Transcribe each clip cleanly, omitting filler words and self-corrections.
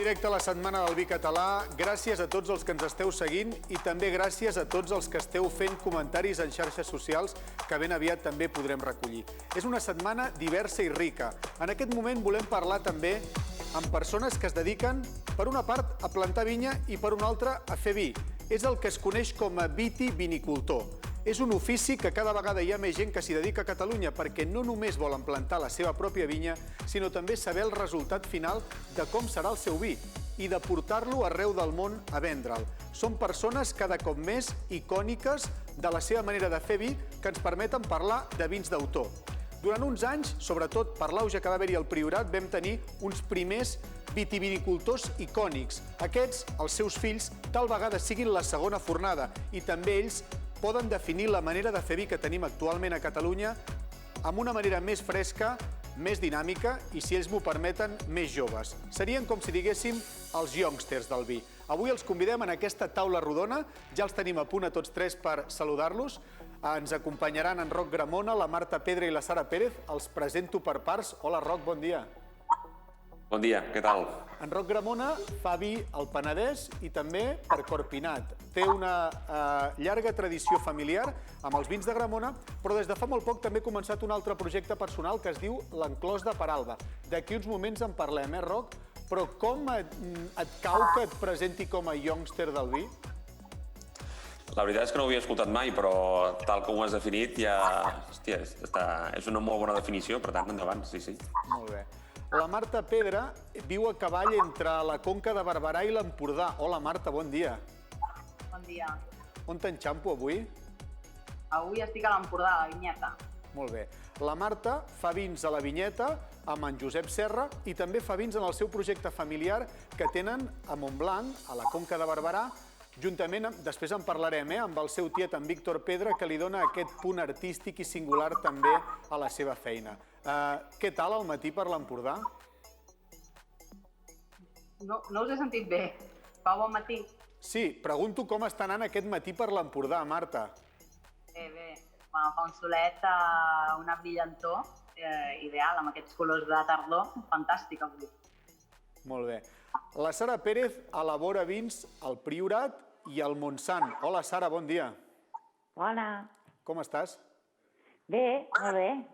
directe a la Setmana del Vi Català. Gràcies a tots els que ens esteu seguint i també gràcies a tots els que esteu fent comentaris en xarxes socials que ben aviat també podrem recollir. És una setmana diversa i rica. En aquest moment volem parlar també amb persones que es dediquen, per una part, a plantar vinya i per una altra, a fer vi. És el que es coneix com a vitivinicultor. És un ofici que cada vegada hi ha més gent que s'hi dedica a Catalunya perquè no només volen plantar la seva pròpia vinya, sinó també saber el resultat final de com serà el seu vi i de portar-lo arreu del món a vendre'l. Són persones cada cop més icòniques de la seva manera de fer vi que ens permeten parlar de vins d'autor. Durant uns anys, sobretot per l'auge que va haver-hi al Priorat, vam tenir uns primers vitivinicultors icònics. Aquests, els seus fills, tal vegada siguin la segona fornada i també ells poden definir la manera de fer vi que tenim actualment a Catalunya amb una manera més fresca, més dinàmica i, si ells m'ho permeten, més joves. Serien com si diguéssim els youngsters del vi. Avui els convidem en aquesta taula rodona, ja els tenim a punt a tots tres per saludar-los. Ens acompanyaran en Roc Gramona, la Marta Pedra i la Sara Pérez. Els presento per parts. Hola, Roc, bon dia. Bon dia, què tal? En Roc Gramona fa vi al Penedès i també per Corpinat. Té una llarga tradició familiar amb els vins de Gramona, però des de fa molt poc també ha començat un altre projecte personal que es diu l'Enclòs de Peralba. D'aquí uns moments en parlem, Roc? Però com et cau que et presenti com a youngster del vi? La veritat és que no ho havia escoltat mai, però tal com ho has definit ja... Hòstia, és una molt bona definició, per tant, endavant, sí. Molt bé. La Marta Pedra viu a cavall entre la Conca de Barberà i l'Empordà. Hola, Marta, bon dia. Bon dia. On t'enxampo avui? Avui estic a l'Empordà, a la Vinyeta. Molt bé. La Marta fa vins a la Vinyeta amb en Josep Serra i també fa vins en el seu projecte familiar que tenen a Montblanc, a la Conca de Barberà, juntament, després en parlarem, amb el seu tiet, en Víctor Pedra, que li dona aquest punt artístic i singular també a la seva feina. Què tal al matí per l'Empordà? No us he sentit bé. Fa bon matí? Sí, pregunto com està anant aquest matí per l'Empordà, Marta. Bé. Fa un solet, una brillantor ideal, amb aquests colors de tardor. Fantàstic avui. Molt bé. La Sara Pérez elabora vins al Priorat i al Montsant. Hola, Sara, bon dia. Hola. Com estàs? Bé, molt bé.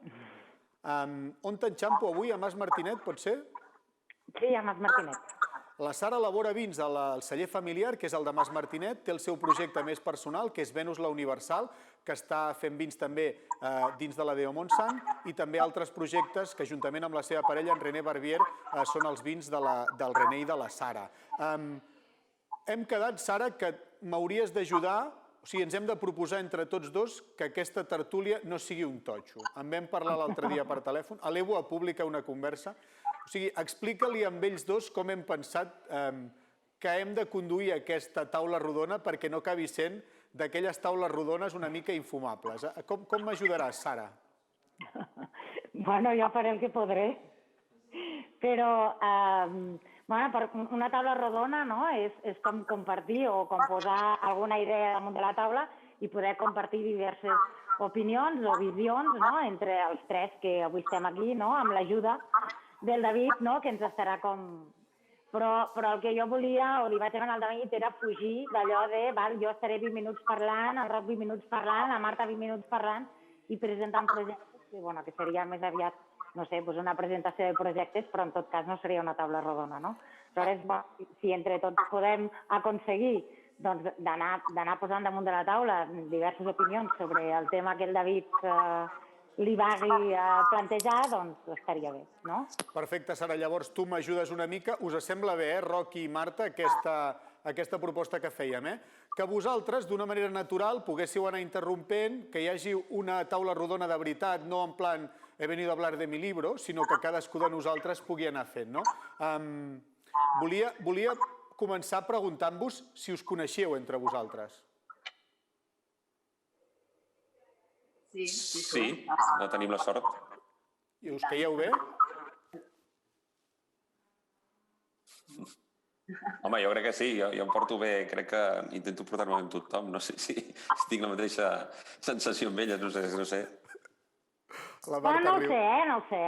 On t'enxampo avui? A Mas Martinet, pot ser? Sí, a Mas Martinet. La Sara elabora vins al celler familiar, que és el de Mas Martinet, té el seu projecte més personal, que és Venus la Universal, que està fent vins també dins de la Deo Montsant, i també altres projectes que, juntament amb la seva parella, en René Barbier, són els vins del René i de la Sara. Hem quedat, Sara, que m'hauries d'ajudar, o sigui, ens hem de proposar entre tots dos que aquesta tertúlia no sigui un totxo. En vam parlar l'altre dia per telèfon, elevo a pública una conversa. O sigui, explica-li amb ells dos com hem pensat que hem de conduir aquesta taula rodona perquè no acabi sent d'aquelles taules rodones una mica infumables. Com m'ajudaràs, Sara? Bueno, jo faré el que podré. Però, per una taula rodona és com compartir o com posar alguna idea damunt de la taula i poder compartir diverses opinions o visions entre els tres que avui estem aquí, amb l'ajuda del David, que ens estarà com... Però el que jo volia, o li vaig demanar al David, era fugir d'allò de, jo estaré 20 minuts parlant, el Roc 20 minuts parlant, la Marta 20 minuts parlant i presentant projectes, que seria més aviat, no sé, una presentació de projectes, però en tot cas no seria una taula rodona, no? Aleshores, si entre tots podem aconseguir d'anar posant damunt de la taula diverses opinions sobre el tema que el David li vagi a plantejar, doncs estaria bé, no? Perfecte, Sara. Llavors, tu m'ajudes una mica. Us sembla bé, Roc i Marta, aquesta proposta que fèiem, que vosaltres, d'una manera natural, poguéssiu anar interrompent, que hi hagi una taula rodona de veritat, no en plan he venido a hablar de mi libro, sinó que cadascú de nosaltres pugui anar fent, no? Volia començar preguntant-vos si us coneixeu entre vosaltres. Sí, tenim la sort. I us caieu bé? Home, jo crec que sí, jo em porto bé, crec que intento portar-me amb tothom, no sé si tinc la mateixa sensació amb elles, no sé. No ho sé.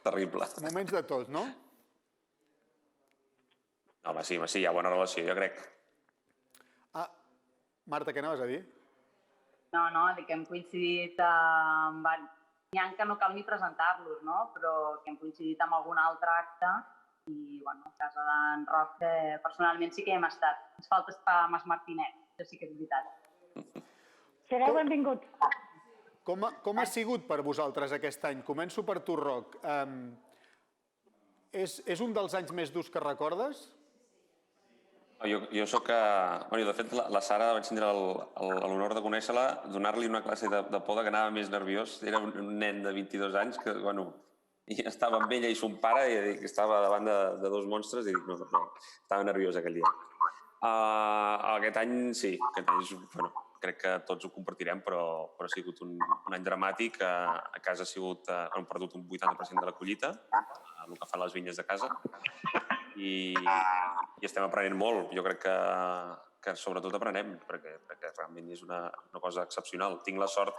Terrible. Moments de tos, no? Home, sí, hi ha bona relació, jo crec. Marta, què anaves a dir? No, dic que hem coincidit amb... N'hi ha que no cal ni presentar-los, no? Però que hem coincidit amb algun altre acte i, bueno, a casa d'en Roc, personalment sí que hi hem estat. Ens falta estar amb es Martinet, això sí que és veritat. Sereu benvinguts. Com ha sigut per vosaltres aquest any? Començo per tu, Roc. És un dels anys més durs que recordes? Jo soc... De fet, la Sara vaig tindre l'honor de conèixer-la, donar-li una classe de poda que anava més nerviós. Era un nen de 22 anys que, i estava amb ella i son pare i estava davant de dos monstres i dic, no, estava nerviós aquell dia. Aquest any, sí, aquest any, crec que tots ho compartirem, però ha sigut un any dramàtic. A casa hem perdut un 80% de la collita, el que fan les vinyes de casa, i estem aprenent molt. Jo crec que sobretot aprenem, perquè realment és una cosa excepcional. Tinc la sort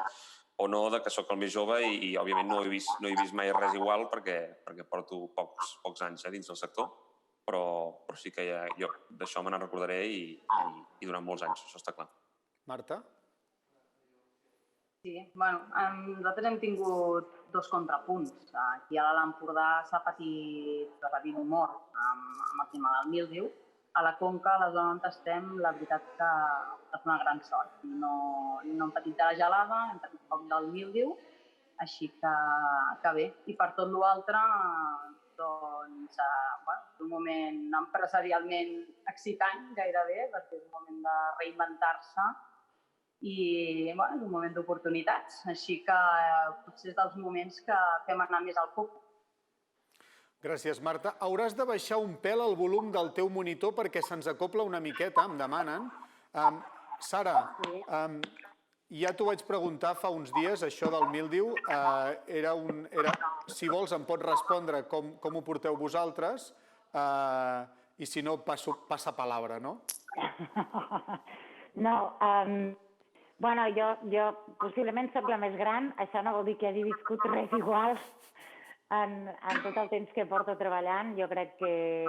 o no que sóc el més jove i òbviament no he vist mai res igual perquè porto pocs anys dins del sector, però sí que jo d'això me n'en recordaré i durant molts anys, això està clar. Marta? Sí, nosaltres hem tingut dos contrapunts. Aquí a l'Alt Empordà s'ha patit molt amb el tema del míldiu. A la Conca, a la zona on estem, la veritat que és una gran sort. No hem patit de la gelada, hem patit poc del míldiu, així que bé. I per tot l'altre, doncs, és un moment empresarialment excitant gairebé, perquè és un moment de reinventar-se i és un moment d'oportunitats, així que potser és dels moments que fem anar més al foc. Gràcies, Marta. Hauràs de baixar un pèl el volum del teu monitor perquè se'ns acopla una miqueta, em demanen. Sara, ja t'ho vaig preguntar fa uns dies, això del míldiu. Si vols em pots respondre com ho porteu vosaltres i si no passa palabra, no? No, jo possiblement soc la més gran, això no vol dir que hagi viscut res igual en tot el temps que porto treballant. Jo crec que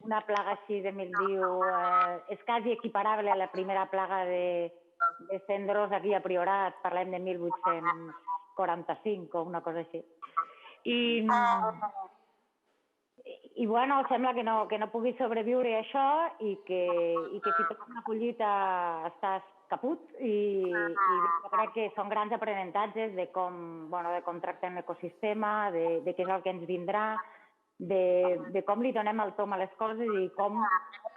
una plaga així de míldiu és quasi equiparable a la primera plaga de cendros aquí a Priorat, parlem de 1845 o una cosa així. I sembla que no pugui sobreviure a això i que si tens una collita estàs caput i jo crec que són grans aprenentatges de com tractem l'ecosistema, de què és el que ens vindrà, de com li donem el tom a les coses i com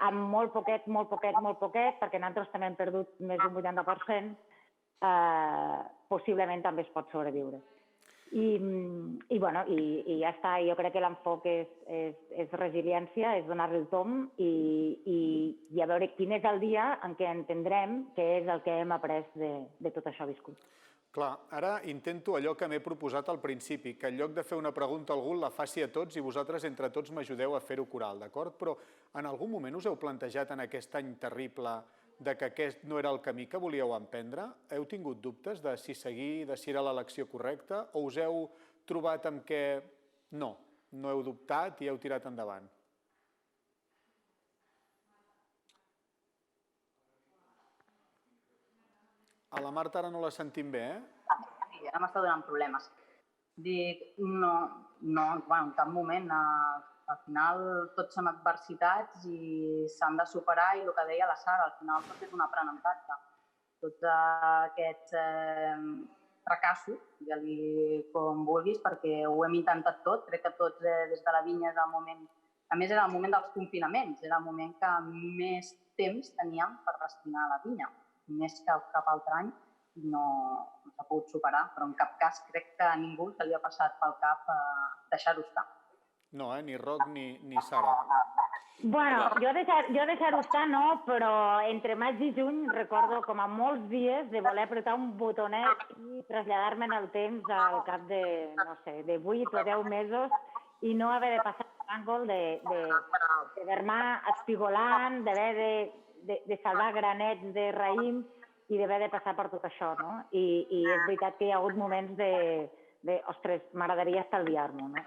amb molt poquet, perquè nosaltres també hem perdut més d'un 80%, possiblement també es pot sobreviure. I ja està, jo crec que l'enfoc és resiliència, és donar-li el tom i a veure quin és el dia en què entendrem què és el que hem après de tot això viscut. Clar, ara intento allò que m'he proposat al principi, que en lloc de fer una pregunta a algú la faci a tots i vosaltres entre tots m'ajudeu a fer-ho coral, d'acord? Però en algun moment us heu plantejat en aquest any terrible de que aquest no era el camí que volíeu emprendre? Heu tingut dubtes de si seguir, de si era l'elecció correcta, o us heu trobat amb què no heu dubtat i heu tirat endavant? A la Marta ara no la sentim bé, Sí, ara m'està donant problemes. Dic, no, en cap moment. Al final tot són adversitats i s'han de superar i el que deia la Sara, al final tot és un aprenentatge. Tots aquests fracassos, digue-li com vulguis, perquè ho hem intentat tot, crec que tots des de la vinya és el moment, a més era el moment dels confinaments, era el moment que més temps teníem per destinar a la vinya, més que cap altre any no s'ha pogut superar, però en cap cas crec que a ningú se li ha passat pel cap deixar-ho estar. No, ni Roc ni Sara. Bueno, jo deixar-ho estar no, però entre maig i juny recordo com a molts dies de voler apretar un botonet i traslladar-me en el temps al cap de, no sé, de 8 o 10 mesos i no haver de passar l'àngol d'haver-me espigolant, d'haver de salvar granets de raïm i d'haver de passar per tot això, no? I és veritat que hi ha hagut moments de ostres, m'agradaria estalviar-m'ho, no?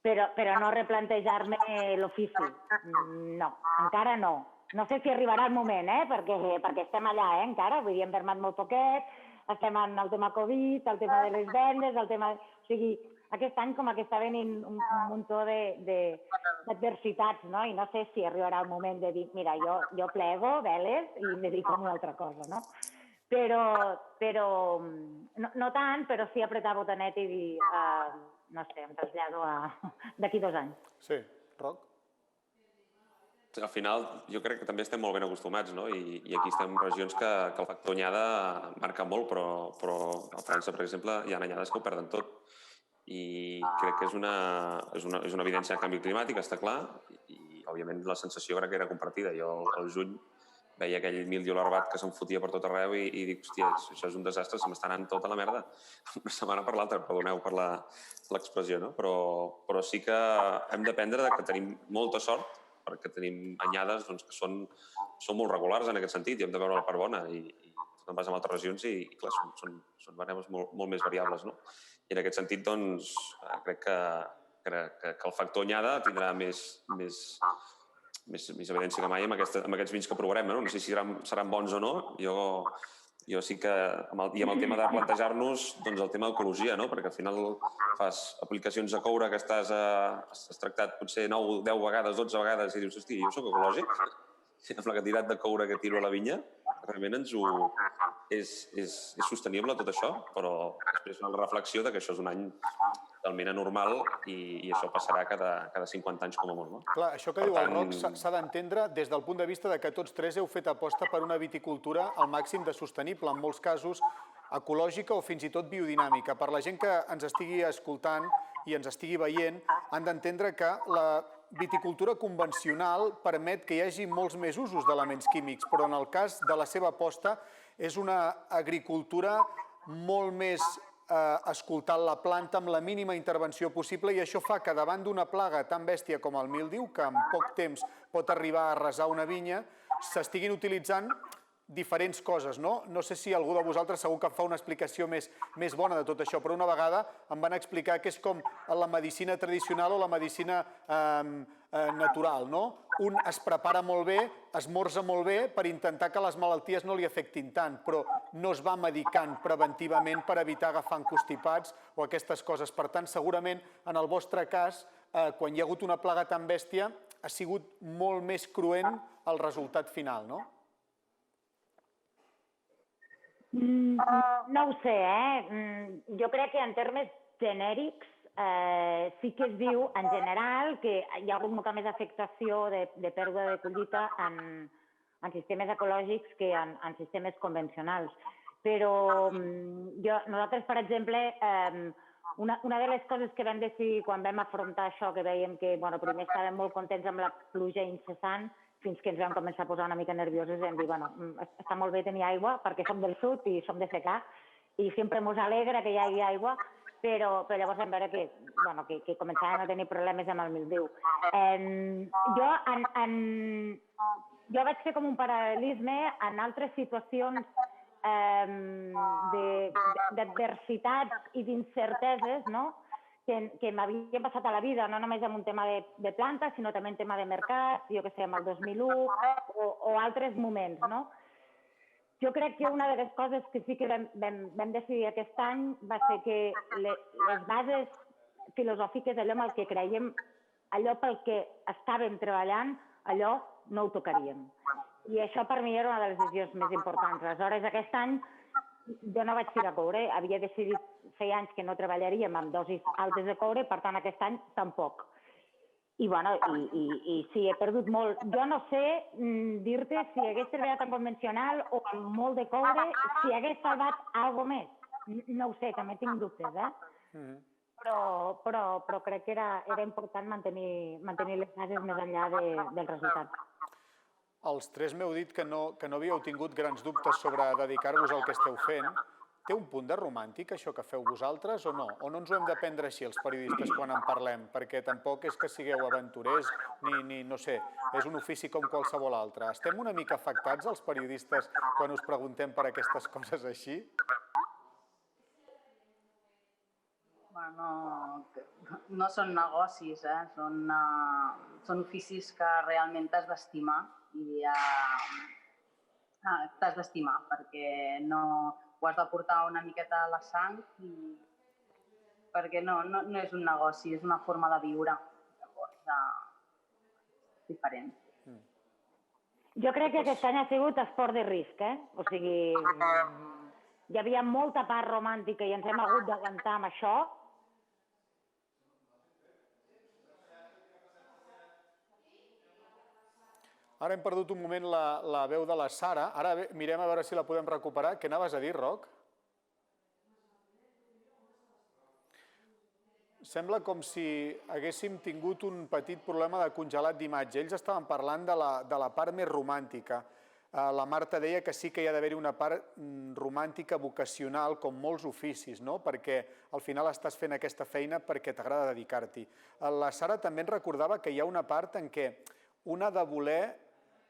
però no replantejar-me l'ofici. No, encara no. No sé si arribarà el moment, perquè estem allà, encara. Vull dir, hem vermat molt poquet, estem en el tema Covid, el tema de les vendes, el tema... O sigui, aquest any com que està venint un muntó d'adversitats, no? I no sé si arribarà el moment de dir, mira, jo plego veles i em dedico a una altra cosa, no? Però no tant, però sí apretar botonet i dir, no sé, em trasllado d'aquí 2 anys. Sí, Roc? Al final, jo crec que també estem molt ben acostumats, no? I aquí estem en regions que el factor anyada marca molt, però a França, per exemple, hi ha anyades que ho perden tot. I crec que és una evidència del canvi climàtic, està clar, i òbviament la sensació crec que era compartida. Jo al juny veia aquell mildiu larvat que se'm fotia per tot arreu i dic, hòstia, això és un desastre, se m'està anant tota la merda. Una setmana per l'altra, perdoneu per l'expressió, no? Però sí que hem d'aprendre que tenim molta sort, perquè tenim anyades que són molt regulars en aquest sentit i hem de veure la part bona. I te'n vas a altres regions i clar, són variables molt més variables, no? I en aquest sentit, doncs, crec que el factor anyada tindrà més evidència que mai amb aquests vins que provarem, no? No sé si seran bons o no. Jo sí que, i amb el tema de plantejar-nos el tema d'ecologia, no? Perquè al final fas aplicacions de coure que has tractat potser 9, 10 vegades, 12 vegades i dius, hosti, jo soc ecològic? Amb la quantitat de coure que tiro a la vinya, realment és sostenible tot això, però després una reflexió que això és un any totalment anormal i això passarà cada 50 anys com a molt. No? Clar, això que diu el Roc s'ha d'entendre des del punt de vista de que tots tres heu fet aposta per una viticultura al màxim de sostenible, en molts casos ecològica o fins i tot biodinàmica. Per la gent que ens estigui escoltant i ens estigui veient, han d'entendre que la viticultura convencional permet que hi hagi molts més usos d'elements químics, però en el cas de la seva aposta és una agricultura molt més escoltant la planta amb la mínima intervenció possible i això fa que davant d'una plaga tan bèstia com el míldiu, que en poc temps pot arribar a arrasar una vinya, s'estiguin utilitzant diferents coses, no? No sé si algú de vosaltres segur que fa una explicació més bona de tot això, però una vegada em van explicar que és com la medicina tradicional o la medicina natural, no? Un es prepara molt bé, esmorza molt bé per intentar que les malalties no li afectin tant, però no es va medicant preventivament per evitar agafar encostipats o aquestes coses. Per tant, segurament, en el vostre cas, quan hi ha hagut una plaga tan bèstia, ha sigut molt més cruent el resultat final, no? No ho sé, Jo crec que en termes genèrics sí que es diu en general que hi ha hagut molta més afectació de pèrdua de collita en sistemes ecològics que en sistemes convencionals. Però nosaltres, per exemple, una de les coses que vam decidir quan vam afrontar això, que veiem que primer estàvem molt contents amb la pluja incessant, fins que ens vam començar a posar una mica nerviosos i vam dir, està molt bé tenir aigua perquè som del sud i som de secà i sempre ens alegra que hi hagi aigua, però llavors vam veure que començaven a tenir problemes amb el míldiu. Jo vaig fer com un paral·lelisme en altres situacions d'adversitats i d'incerteses, no?, que m'havien passat a la vida, no només en un tema de plantes, sinó també en tema de mercat, jo què sé, amb el 2001 o altres moments, no? Jo crec que una de les coses que sí que vam decidir aquest any va ser que les bases filosòfiques, allò amb el que creiem, allò pel que estàvem treballant, allò no ho tocaríem. I això per mi era una de les decisions més importants. Aleshores, aquest any jo no vaig tirar coure, havia decidit feia anys que no treballaríem amb dosis altes de coure, per tant aquest any tampoc. I sí, he perdut molt. Jo no sé dir-te si hagués treballat en convencional o amb molt de coure, si hagués salvat alguna cosa més. No ho sé, també tinc dubtes, Però crec que era important mantenir les bases més enllà del resultat. Els tres m'heu dit que no havíeu tingut grans dubtes sobre dedicar-vos al que esteu fent. Té un punt de romàntic, això que feu vosaltres, o no? O no ens ho hem de prendre així, els periodistes, quan en parlem? Perquè tampoc és que sigueu aventurers, ni no sé, és un ofici com qualsevol altre. Estem una mica afectats, els periodistes, quan us preguntem per aquestes coses així? no són negocis, són oficis que realment t'has d'estimar i t'has d'estimar perquè ho has de portar una miqueta a la sang perquè no és un negoci, és una forma de viure. Llavors, diferent. Jo crec que aquest any ha sigut esport de risc, O sigui, hi havia molta part romàntica i ens hem hagut d'aguantar amb això. Ara hem perdut un moment la veu de la Sara. Ara mirem a veure si la podem recuperar. Què anaves a dir, Roc? Sembla com si haguéssim tingut un petit problema de congelat d'imatge. Ells estaven parlant de la part més romàntica. La Marta deia que sí que hi ha d'haver una part romàntica vocacional, com molts oficis, no? Perquè al final estàs fent aquesta feina perquè t'agrada dedicar-t'hi. La Sara també ens recordava que hi ha una part en què un ha de voler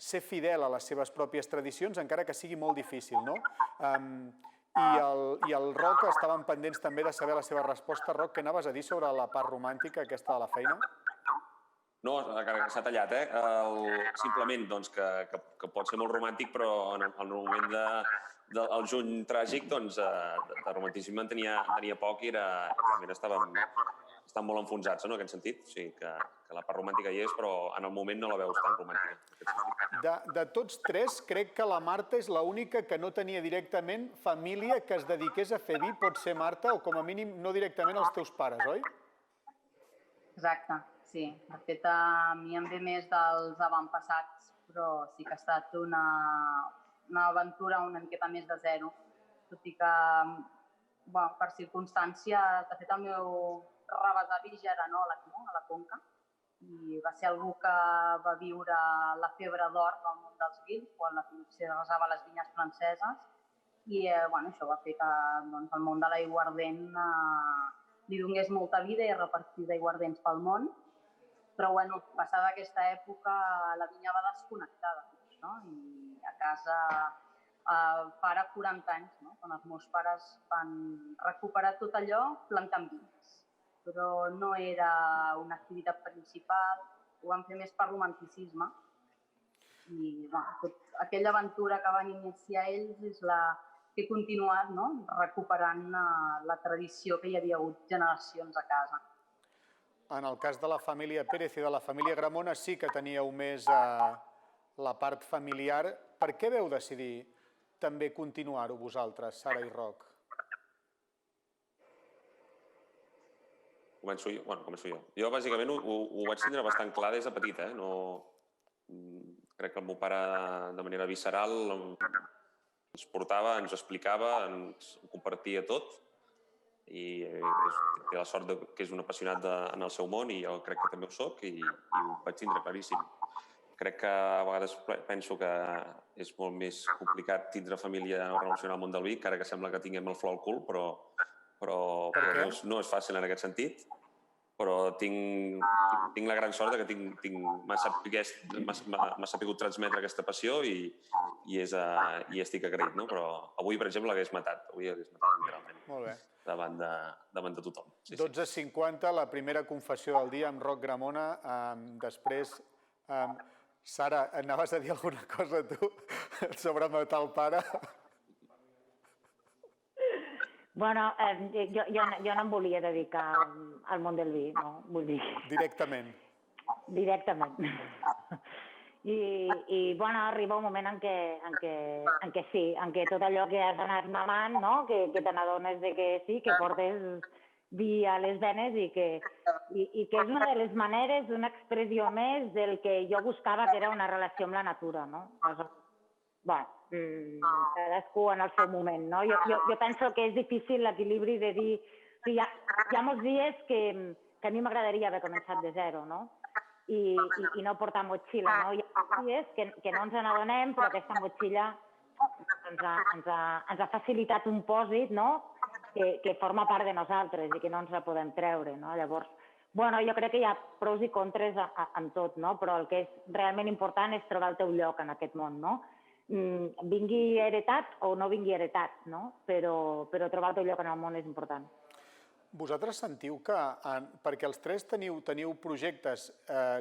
ser fidel a les seves pròpies tradicions, encara que sigui molt difícil, no? I el Roc estaven pendents també de saber la seva resposta. Roc, què anaves a dir sobre la part romàntica aquesta de la feina? No, s'ha tallat, Simplement que pot ser molt romàntic, però en el moment del juny tràgic, de romanticisme en tenia poc i realment estan molt enfonsats, en aquest sentit. O sigui, que la part romàntica hi és, però en el moment no la veus tan romàntica. De tots tres, crec que la Marta és l'única que no tenia directament família que es dediqués a fer vi. Pot ser, Marta, o com a mínim no directament els teus pares, oi? Exacte, sí. De fet, a mi em ve més dels avantpassats, però sí que ha estat una aventura una miqueta més de zero. Tot i que, per circumstàncies, de fet, el meu rebesavi ja era anòleg, a la Conca, i va ser algú que va viure la febre d'or del món dels vins, quan se resava les vinyes franceses, i això va fer que el món de l'aiguardent li donés molta vida i repartir d'aiguardents pel món, però passada aquesta època la vinya va desconnectar de tot això, i a casa fa ara 40 anys, quan els meus pares van recuperar tot allò plantant vinyes. Però no era una activitat principal, ho van fer més per romanticisme. I aquella aventura que van iniciar ells és la que he continuat recuperant la tradició que hi havia hagut generacions a casa. En el cas de la família Pérez i de la família Gramona sí que teníeu més la part familiar. Per què veu decidir també continuar-ho vosaltres, Sara i Roc? Començo jo. Jo, bàsicament, ho vaig tindre bastant clar des de petit, Crec que el meu pare, de manera visceral, ens portava, ens explicava, ens compartia tot, i té la sort que és un apassionat en el seu món, i jo crec que també ho soc, i ho vaig tindre claríssim. Crec que a vegades penso que és molt més complicat tindre família relacionada al món del vi, encara que sembla que tinguem el flor al cul, però no és fàcil en aquest sentit, però tinc la gran sort que m'ha sapigut transmetre aquesta passió i estic agraït, però avui, per exemple, l'hagués matat, literalment, davant de tothom. 12:50, la primera confessió del dia amb Roc Gramona. Després, Sara, anaves a dir alguna cosa tu sobre matar el pare? Bueno, jo no em volia dedicar al món del vi, no? Vull dir... Directament. Directament. I arriba un moment en què sí, en què tot allò que has anat mamant, no? Que te n'adones que sí, que portes vi a les venes i que és una de les maneres, una expressió més del que jo buscava, que era una relació amb la natura, no? Cadascú en el seu moment, no? Jo penso que és difícil l'equilibri de dir... Hi ha molts dies que a mi m'agradaria haver començat de zero, no? I no portar motxilla, no? Hi ha dies que no ens n'adonem, però aquesta motxilla ens ha facilitat un pòsit, no?, que forma part de nosaltres i que no ens la podem treure, no? Llavors, jo crec que hi ha pros i contres en tot, no? Però el que és realment important és trobar el teu lloc en aquest món, no? Vingui heretat o no vingui heretat, no? Però trobar el teu lloc en el món és important. Vosaltres sentiu que, perquè els tres teniu projectes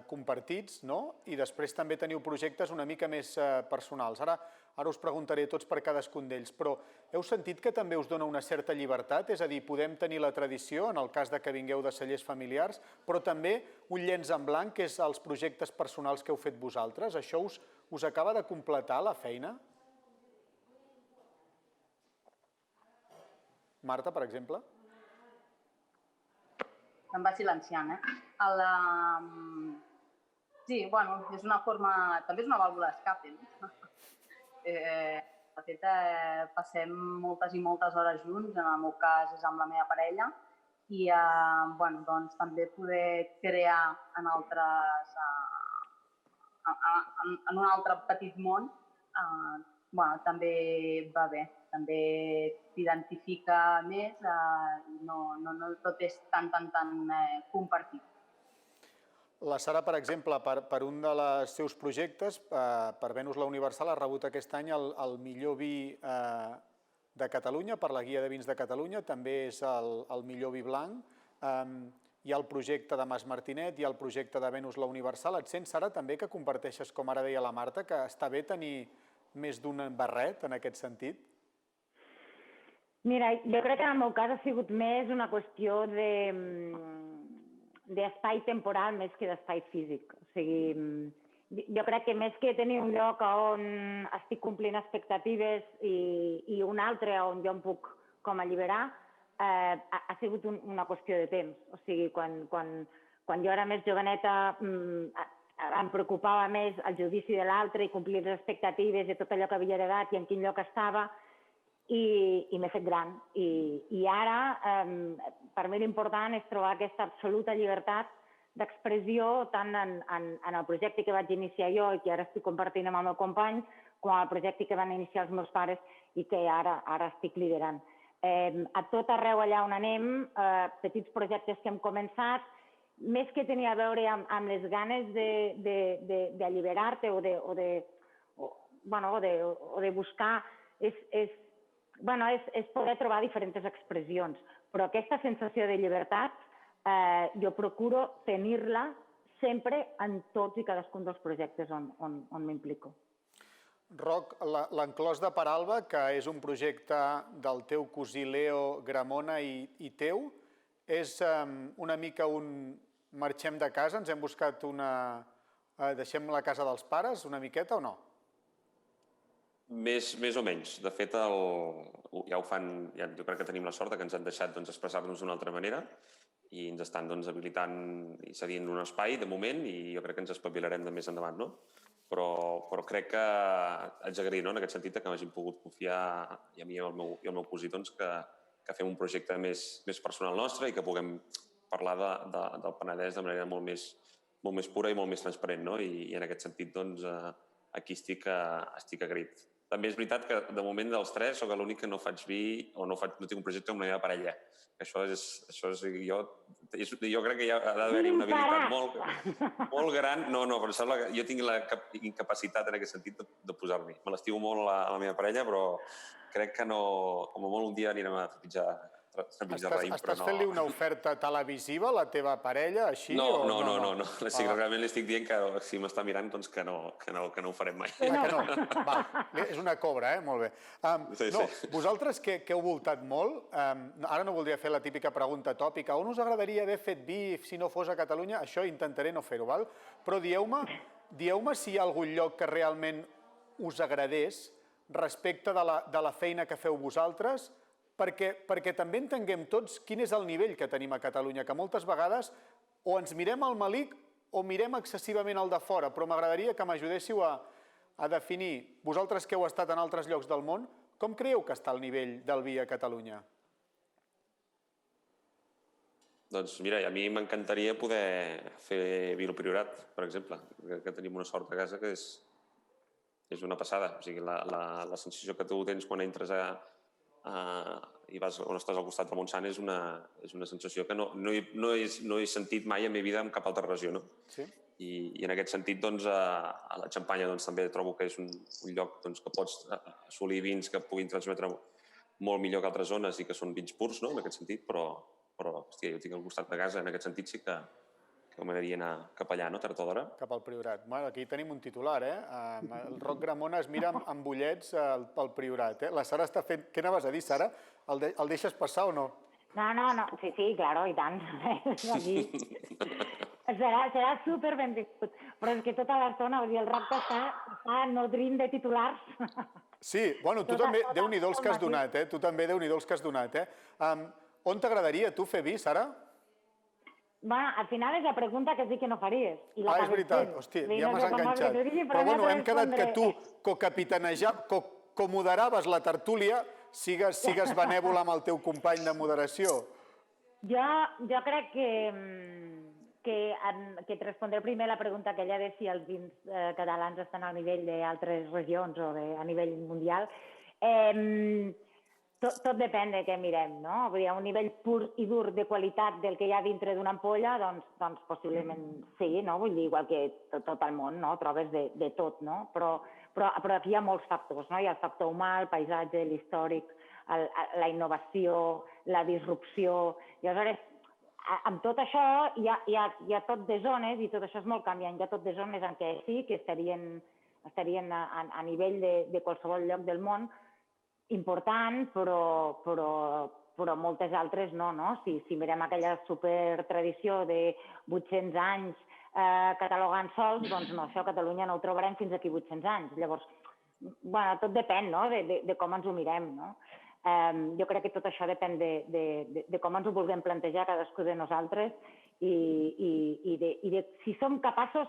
compartits, no? I després també teniu projectes una mica més personals. Ara us preguntaré tots per cadascun d'ells, però heu sentit que també us dona una certa llibertat? És a dir, podem tenir la tradició, en el cas de que vingueu de cellers familiars, però també un llenç en blanc, que és els projectes personals que heu fet vosaltres. Això us acaba de completar la feina? Marta, per exemple? Em va silenciant, Sí, bueno, és una forma... També és una vàlvula d'escape, no? De fet, passem moltes i moltes hores junts, en el meu cas és amb la meva parella, i bueno, doncs, també poder crear en un altre petit món, bueno, també va bé. També t'identifica més i no tot és tan compartit. La Sara, per exemple, per un dels seus projectes, per Venus la Universal, ha rebut aquest any el millor vi de Catalunya, per la Guia de Vins de Catalunya, també és el millor vi blanc. Hi ha el projecte de Mas Martinet, hi ha el projecte de Venus la Universal. Et sents, Sara, també que comparteixes, com ara deia la Marta, que està bé tenir més d'un barret en aquest sentit? Mira, jo crec que en el meu cas ha sigut més una qüestió d'espai temporal més que d'espai físic. O sigui, jo crec que més que tenir un lloc on estic complint expectatives i un altre on jo em puc com alliberar, ha sigut una qüestió de temps. O sigui, quan jo era més joveneta em preocupava més el judici de l'altre i complir les expectatives de tot allò que havia heredat i en quin lloc estava, i m'he fet gran. I ara, per mi l'important és trobar aquesta absoluta llibertat d'expressió tant en el projecte que vaig iniciar jo i que ara estic compartint amb el meu company, com el projecte que van iniciar els meus pares i que ara estic liderant. A tot arreu allà on anem, petits projectes que hem començat, més que tenir a veure amb les ganes d'alliberar-te o de buscar, és poder trobar diferents expressions. Però aquesta sensació de llibertat jo procuro tenir-la sempre en tots i cadascun dels projectes on m'implico. Roc, l'Enclòs de Peralba, que és un projecte del teu cosí Leo Gramona i teu, és una mica un marxem de casa, ens hem buscat deixem la casa dels pares una miqueta o no? Més o menys. De fet, ja ho fan, jo crec que tenim la sort que ens han deixat expressar-nos d'una altra manera i ens estan habilitant i cedint un espai de moment i jo crec que ens espavilarem de més endavant, no? Però crec que haig d'agrair, en aquest sentit, que m'hagin pogut confiar i a mi i al meu cosí que fem un projecte més personal nostre i que puguem parlar del Penedès de manera molt més pura i molt més transparent, no? I en aquest sentit, aquí estic agraït. També és veritat que, de moment, dels tres, soc l'únic que no faig vi o no tinc un projecte amb la meva parella. Jo crec que hi ha d'haver-hi una habilitat molt gran. No, però sembla que jo tinc la incapacitat en aquest sentit de posar-m'hi. Me l'estimo molt a la meva parella, però crec que no... Com a molt un dia anirem a trepitjar raïm. Estàs fent-li una oferta televisiva a la teva parella, així? No. Realment li estic dient que si m'està mirant, doncs que no ho farem mai. És una cobra, molt bé. Vosaltres que heu voltat molt, ara no voldria fer la típica pregunta tòpica, on us agradaria haver fet vi si no fos a Catalunya? Això intentaré no fer-ho, val? Però dieu-me si hi ha algun lloc que realment us agradés respecte de la feina que feu vosaltres, perquè també entenguem tots quin és el nivell que tenim a Catalunya, que moltes vegades o ens mirem al malic o mirem excessivament al de fora, però m'agradaria que m'ajudéssiu a definir, vosaltres que heu estat en altres llocs del món, com creieu que està el nivell del vi a Catalunya? Doncs mira, a mi m'encantaria poder fer vi al Priorat, per exemple, que tenim una sort a casa que és una passada. O sigui, la sensació que tu tens quan entres i vas on estàs al costat del Montsant és una sensació que no he sentit mai en la meva vida en cap altra regió, no? Sí. I en aquest sentit, doncs, a la Xampanya també trobo que és un lloc que pots assolir vins que puguin transmetre molt millor que altres zones i que són vins purs, no?, en aquest sentit, però però hòstia, jo tinc al costat de casa, en aquest sentit sí que m'agradaria anar cap allà, no? Tard o d'hora. Cap al Priorat. Bueno, aquí tenim un titular, El Roc Gramona es mira amb ullets pel Priorat, La Sara està fent... Què anaves a dir, Sara? El deixes passar o no? No, sí, claro, i tant. Aquí. Serà super benvingut. Però és que tota l'estona, vull dir, el Roc està nodrint de titulars. Sí, bueno, tu també, Déu-n'hi-do els que has donat, Tu també, Déu-n'hi-do els que has donat, On t'agradaria tu fer vi, Sara? Bueno, al final és la pregunta que sí que no faries. És veritat, hòstia, ja m'has enganxat. Però bueno, hem quedat que tu co-moderaves la tertúlia, sigues benèvol amb el teu company de moderació. Jo crec que et respondré primer la pregunta aquella de si els vins catalans estan al nivell d'altres regions o a nivell mundial. Tot depèn de què mirem, no? Vull dir, a un nivell pur i dur de qualitat del que hi ha dintre d'una ampolla, doncs possiblement sí, no? Vull dir, igual que tot el món, no? Trobes de tot, no? Però aquí hi ha molts factors, no? Hi ha el factor humà, el paisatge, l'històric, la innovació, la disrupció. I aleshores, amb tot això hi ha tot de zones, i tot això és molt canviant, hi ha tot de zones en què sí que estarien a nivell de qualsevol lloc del món, important, però moltes altres no, no? Si mirem aquella supertradició de 800 anys catalogant sols, doncs no, això a Catalunya no ho trobarem fins aquí 800 anys. Llavors, bueno, tot depèn, no?, de com ens ho mirem, no? Jo crec que tot això depèn de com ens ho vulguem plantejar cadascú de nosaltres i de si som capaços,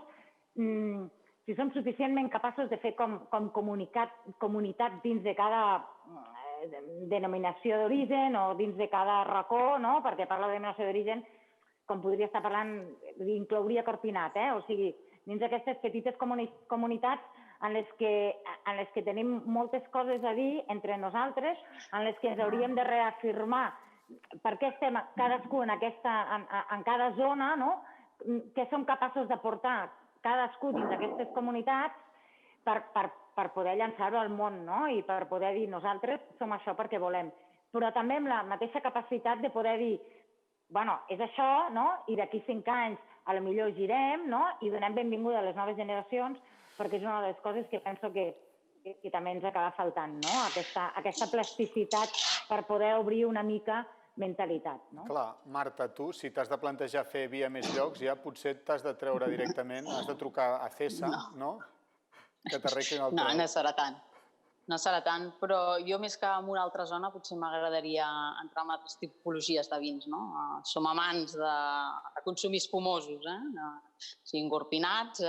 si som suficientment capaços de fer com comunitat dins de cada denominació d'origen o dins de cada racó, no? Perquè parlo de denominació d'origen, com podria estar parlant, inclouria Corpinat, o sigui, dins d'aquestes petites comunitats en les que tenim moltes coses a dir entre nosaltres, en les que ens hauríem de reafirmar per què estem cadascú en cada zona, no? Què som capaços d'aportar cadascú dins d'aquestes comunitats per poder llançar-ho al món, no? I per poder dir nosaltres som això perquè volem. Però també amb la mateixa capacitat de poder dir, bueno, és això, no? I d'aquí 5 anys potser girem, no? I donem benvinguda a les noves generacions, perquè és una de les coses que penso que també ens acaba faltant, no? Aquesta plasticitat per poder obrir una mica mentalitat, no? Clar, Marta, tu, si t'has de plantejar fer vi a més llocs, ja potser t'has de treure directament, has de trucar a CESA, no? Que t'arreglin el teu. No serà tant. No serà tant, però jo més que en una altra zona potser m'agradaria entrar en altres tipologies de vins, no? Som amants de consumir espumosos, siguin gorpinats,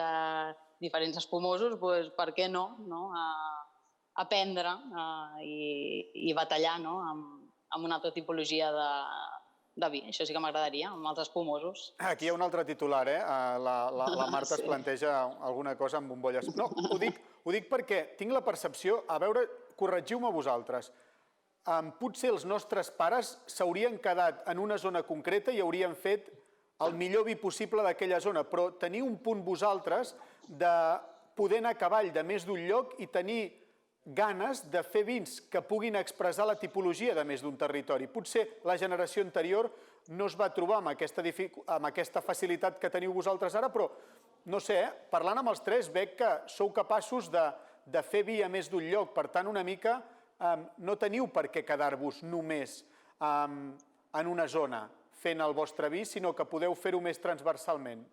diferents espumosos, doncs per què no? Aprendre i batallar amb una altra tipologia de vi. Això sí que m'agradaria, amb els espumosos. Aquí hi ha un altre titular, La Marta es planteja alguna cosa amb bombolles. No, ho dic perquè tinc la percepció, a veure, corregiu-me vosaltres, potser els nostres pares s'haurien quedat en una zona concreta i haurien fet el millor vi possible d'aquella zona, però teniu un punt vosaltres de poder anar a cavall de més d'un lloc i tenir ganes de fer vins que puguin expressar la tipologia de més d'un territori. Potser la generació anterior no es va trobar amb aquesta facilitat que teniu vosaltres ara, però, no sé, parlant amb els tres, veig que sou capaços de fer vi a més d'un lloc. Per tant, una mica, no teniu per què quedar-vos només en una zona fent el vostre vi, sinó que podeu fer-ho més transversalment.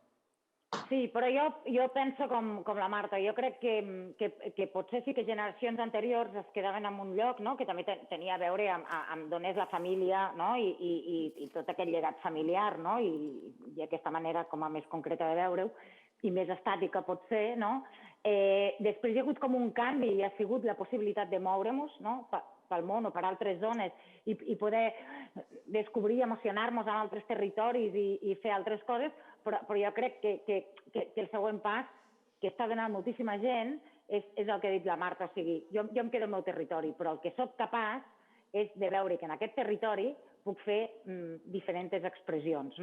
Sí, però jo penso com la Marta. Jo crec que potser sí que generacions anteriors es quedaven en un lloc, que també tenia a veure amb d'on és la família i tot aquest llegat familiar i aquesta manera com a més concreta de veure-ho i més estàtica pot ser. Després hi ha hagut com un canvi i ha sigut la possibilitat de moure'ns pel món o per altres zones i poder descobrir, emocionar-nos en altres territoris i fer altres coses, però jo crec que el següent pas que està donant moltíssima gent és el que ha dit la Marta. O sigui, jo em quedo al meu territori, però el que soc capaç és de veure que en aquest territori puc fer diferents expressions.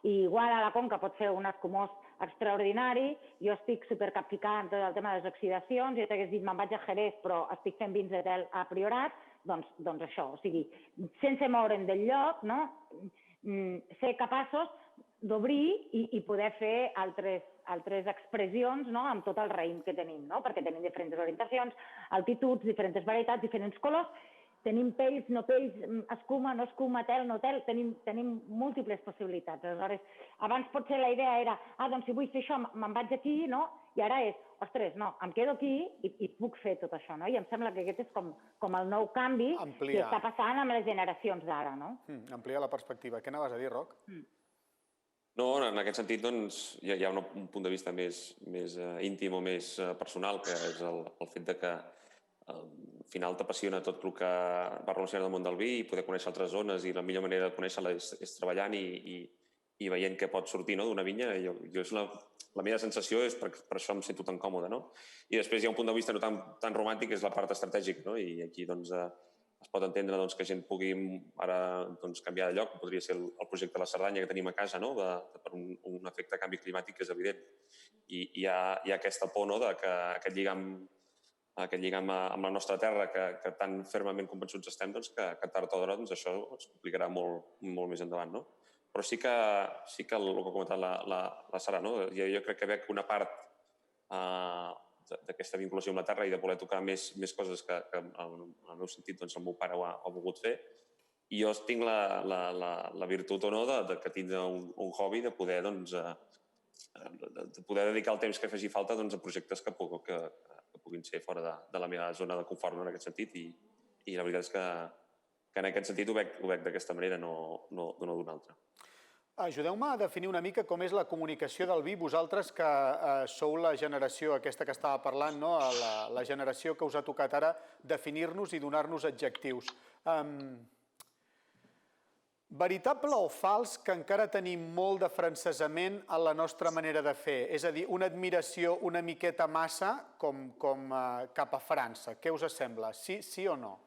I igual a la Conca pot fer un escumós extraordinari, jo estic supercapficada en tot el tema de les oxidacions, jo t'hagués dit me'n vaig a Jerez però estic fent vins de tel a Priorat, doncs això, o sigui, sense moure'n del lloc, ser capaços d'obrir i poder fer altres expressions amb tot el raïm que tenim, perquè tenim diferents orientacions, altituds, diferents varietats, diferents colors, tenim pells, no pells, escuma, no escuma, tel, no tel, tenim múltiples possibilitats. Aleshores, abans potser la idea era, doncs si vull fer això me'n vaig aquí, i ara és, ostres, no, em quedo aquí i puc fer tot això, I em sembla que aquest és com el nou canvi que està passant amb les generacions d'ara, Ampliar la perspectiva. Què anaves a dir, Roc? No, en aquest sentit, doncs, hi ha un punt de vista més íntim o més personal, que és el fet que al final t'apassiona tot el que va relacionat amb el món del vi i poder conèixer altres zones, i la millor manera de conèixer-la és treballant i veient què pot sortir d'una vinya. La meva sensació és per això em sento tan còmode. I després hi ha un punt de vista no tan romàntic, que és la part estratègica, i aquí es pot entendre que gent pugui ara canviar de lloc. Podria ser el projecte de la Cerdanya que tenim a casa, per un efecte de canvi climàtic que és evident. I hi ha aquesta por que aquest lligam amb la nostra terra, que tan fermament convençuts estem, que tard o d'hora això es complicarà molt més endavant. Però sí que el que ha comentat la Sara, jo crec que veig una part d'aquesta vinculació amb la terra i de voler tocar més coses que en el meu sentit el meu pare ho ha volgut fer. I jo tinc la virtut o no de tindre un hobby, de poder dedicar el temps que faci falta a projectes que puguin ser fora de la meva zona de confort en aquest sentit, i la veritat és que en aquest sentit ho veig d'aquesta manera, no d'una altra. Ajudeu-me a definir una mica com és la comunicació del vi, vosaltres que sou la generació aquesta que estava parlant, la generació que us ha tocat ara definir-nos i donar-nos adjectius. Veritable o fals que encara tenim molt de francesament en la nostra manera de fer? És a dir, una admiració una miqueta massa com cap a França. Què us sembla? Sí o no?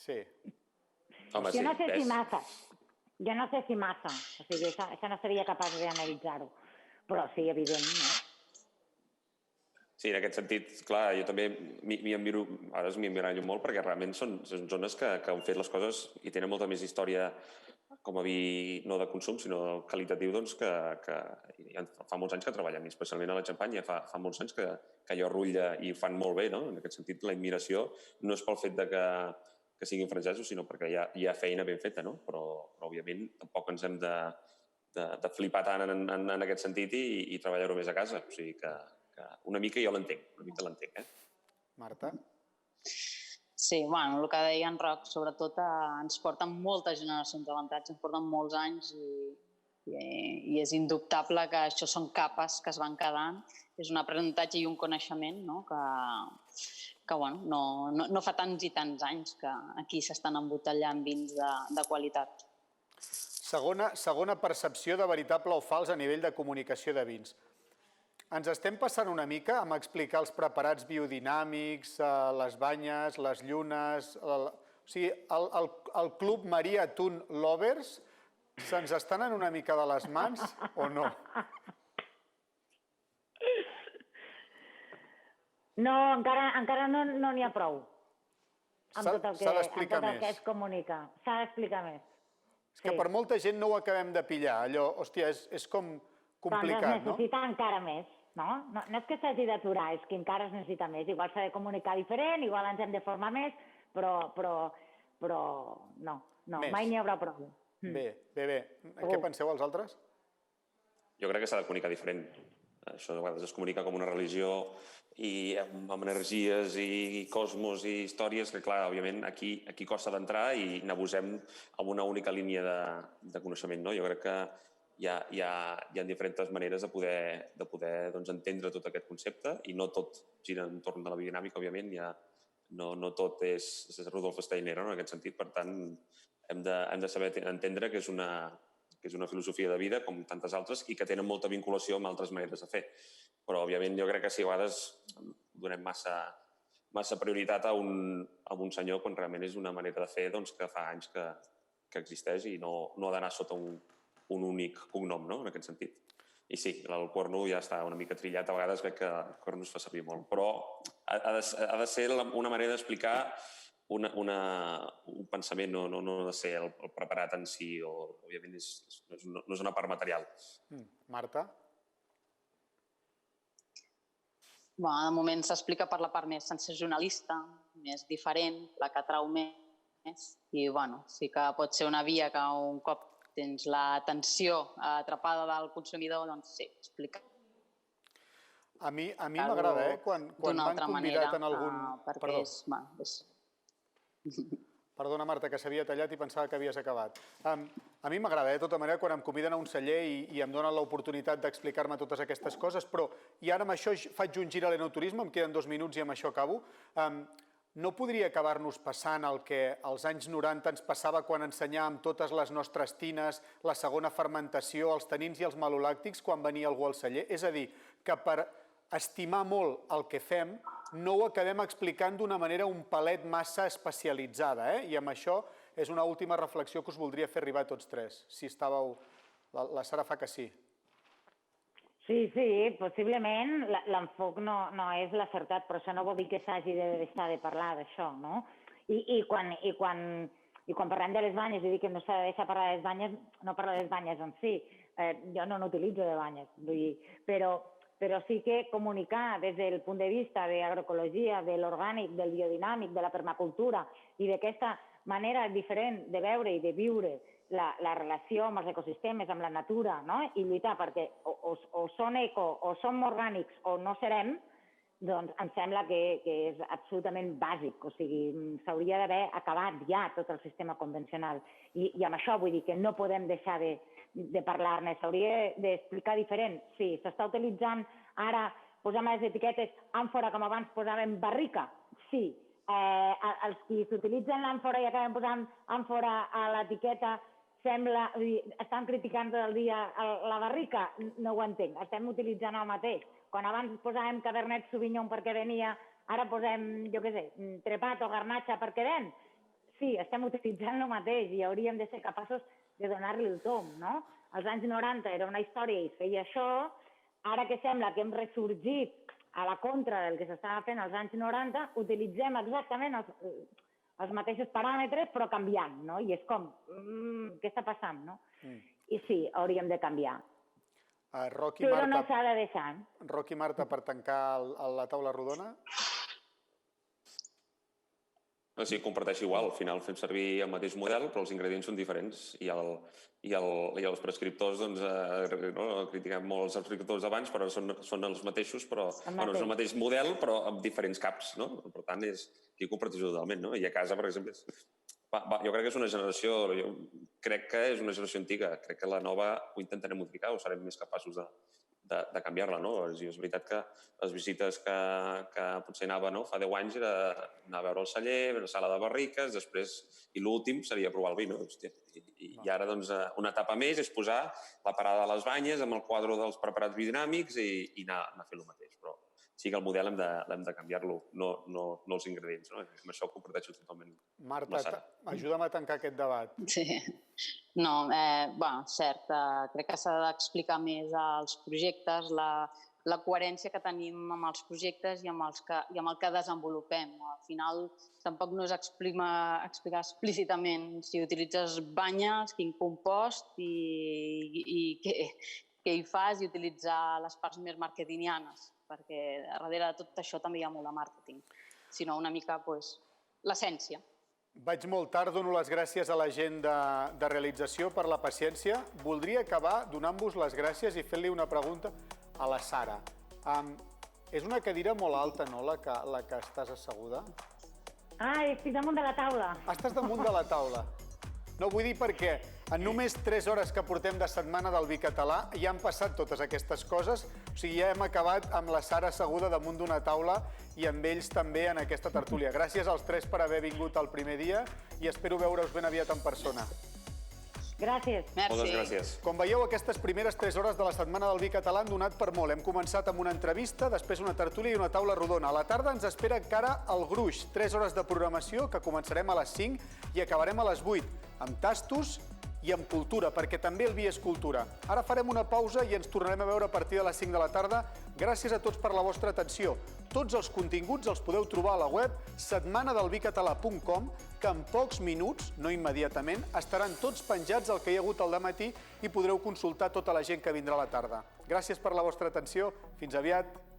Sí. Home, jo no sé si massa. Jo no sé si massa. O sigui, això no seria capaç d'analitzar-ho. Però sí, evident, Sí, en aquest sentit, clar, jo també m'hi emmirallo molt, perquè realment són zones que han fet les coses i tenen molta més història com a vi, no de consum, sinó qualitatiu, que fa molts anys que treballen, especialment a la Xampanya. Fa molts anys que allò rutlla i ho fan molt bé, En aquest sentit, la admiració no és pel fet que siguin francesos, sinó perquè hi ha feina ben feta, Però, òbviament, tampoc ens hem de flipar tant en aquest sentit i treballar-ho més a casa. O sigui que una mica jo l'entenc, Marta? Sí, el que deia en Roc, sobretot ens porten moltes generacions d'avantatge, ens porten molts anys i és indubtable que això són capes que es van quedant. És un aprenentatge i un coneixement que no fa tants i tants anys que aquí s'estan embotellant vins de qualitat. Segona percepció de veritable o fals a nivell de comunicació de vins. Ens estem passant una mica amb explicar els preparats biodinàmics, les banyes, les llunes... O sigui, el Club Maria Tun Lovers se'ns estan en una mica de les mans o no? No, encara no n'hi ha prou amb tot el que es comunica. S'ha d'explicar més. És que per molta gent no ho acabem de pillar. Allò, hòstia, és com complicat, no? Doncs es necessita encara més, no? No és que s'hagi d'aturar, és que encara es necessita més. Igual s'ha de comunicar diferent, igual ens hem de formar més, però no, mai n'hi haurà prou. Bé. Què penseu els altres? Jo crec que s'ha de comunicar diferent. Això a vegades es comunica com una religió i amb energies i cosmos i històries que, clar, òbviament, aquí costa d'entrar i n'abusem amb una única línia de coneixement, no? Jo crec que hi ha diferents maneres de poder entendre tot aquest concepte i no tot gira entorn de la biodinàmica, òbviament, no tot és Rudolf Steiner, en aquest sentit. Per tant, hem de saber entendre que és una filosofia de vida, com tantes altres, i que tenen molta vinculació amb altres maneres de fer. Però, òbviament, jo crec que sí, a vegades donem massa prioritat a un senyor quan realment és una manera de fer que fa anys que existeix i no ha d'anar sota un únic cognom, en aquest sentit. I sí, el Cuerno ja està una mica trillat, a vegades veig que el Cuerno es fa servir molt, però ha de ser una manera d'explicar un pensament, no ha de ser el preparat en si, o òbviament no és una part material. Marta? De moment s'explica per la part més sensacionalista, més diferent, la que atrau més. I sí que pot ser una via que un cop tens l'atenció atrapada del consumidor, doncs sí, explica. A mi m'agrada, quan m'han convidat en algun... Perdona, Marta, que s'havia tallat i pensava que havies acabat. A mi m'agrada, de tota manera, quan em conviden a un celler i em donen l'oportunitat d'explicar-me totes aquestes coses, però i ara amb això faig un gir a l'enoturisme, em queden 2 minuts i amb això acabo. No podria acabar-nos passant el que als anys 90 ens passava quan ensenyàvem totes les nostres tines, la segona fermentació, els tanins i els malolàctics quan venia algú al celler? És a dir, que per estimar molt el que fem, no ho acabem explicant d'una manera un palet massa especialitzada. I amb això és una última reflexió que us voldria fer arribar a tots tres. Si estàveu... La Sara fa que sí. Sí, possiblement l'enfoc no és l'acertat, però això no vol dir que s'hagi de deixar de parlar d'això, no? I quan parlem de les banyes i dic que no s'ha de deixar parlar de les banyes, no parlo de les banyes en si. Jo no n'utilitzo de banyes, però sí que comunicar des del punt de vista d'agroecologia, de l'orgànic, del biodinàmic, de la permacultura i d'aquesta manera diferent de veure i de viure la relació amb els ecosistemes, amb la natura, i lluitar perquè o són eco o som orgànics o no serem, doncs em sembla que és absolutament bàsic. O sigui, s'hauria d'haver acabat ja tot el sistema convencional. I amb això vull dir que no podem deixar de parlar-ne, s'hauria d'explicar diferent. Sí, s'està utilitzant ara, posem a les etiquetes àmfora com abans posàvem barrica. Sí, els qui s'utilitzen l'àmfora i acaben posant àmfora a l'etiqueta estan criticant tot el dia la barrica? No ho entenc, estem utilitzant el mateix. Quan abans posàvem Cabernet Sauvignon perquè venia, ara posem, jo què sé, trepat o garnatxa perquè ven. Sí, estem utilitzant el mateix i hauríem de ser capaços de donar-li el tom, no? Als anys 90 era una història i es feia això, ara que sembla que hem ressorgit a la contra del que s'estava fent als anys 90, utilitzem exactament els mateixos paràmetres però canviant, no? I és com, què està passant, no? I sí, hauríem de canviar. Però no s'ha de deixar. Roc i Marta, per tancar la taula rodona. Sí, comparteix igual. Al final fem servir el mateix model, però els ingredients són diferents. I els prescriptors, critiquem molt els prescriptors d'abans, però són els mateixos, però és el mateix model, però amb diferents caps. Per tant, aquí comparteix totalment. I a casa, per exemple, jo crec que és una generació, crec que és una generació antiga. Crec que la nova ho intentarem modificar o serem més capaços de canviar-la. És veritat que les visites que potser anava fa 10 anys era anar a veure el celler, una sala de barriques, després, i l'últim seria provar el vi. I ara una etapa més és posar la parada de les banyes amb el quadre dels preparats biodinàmics i anar fent el mateix. Però sí que el model hem de canviar-lo, no els ingredients. Amb això ho comparteixo totalment. Marta, ajuda'm a tancar aquest debat. Sí. No, cert, crec que s'ha d'explicar més els projectes, la coherència que tenim amb els projectes i amb el que desenvolupem. Al final, tampoc no és explicar explícitament si utilitzes banyes, quin compost i què hi fas i utilitzar les parts més marketingianes, perquè darrere de tot això també hi ha molt de màrqueting, sinó una mica l'essència. Vaig molt tard, dono les gràcies a la gent de realització per la paciència. Voldria acabar donant-vos les gràcies i fent-li una pregunta a la Sara. És una cadira molt alta, no?, la que estàs asseguda? Estic damunt de la taula. Estàs damunt de la taula. No, vull dir perquè en només 3 hores que portem de setmana del vi català ja han passat totes aquestes coses. O sigui, ja hem acabat amb la Sara asseguda damunt d'una taula i amb ells també en aquesta tertúlia. Gràcies als 3 per haver vingut el primer dia i espero veure-us ben aviat en persona. Gràcies. Moltes gràcies. Com veieu, aquestes primeres 3 hores de la setmana del vi català han donat per molt. Hem començat amb una entrevista, després una tertúlia i una taula rodona. A la tarda ens espera encara el gruix, 3 hores de programació que començarem a les 5 i acabarem a les 8, amb tastos i amb cultura, perquè també el vi és cultura. Ara farem una pausa i ens tornarem a veure a partir de les 5 de la tarda. Gràcies a tots per la vostra atenció. Tots els continguts els podeu trobar a la web setmanadelvicatalà.com, que en pocs minuts, no immediatament, estaran tots penjats el que hi ha hagut al dematí i podreu consultar tota la gent que vindrà a la tarda. Gràcies per la vostra atenció. Fins aviat.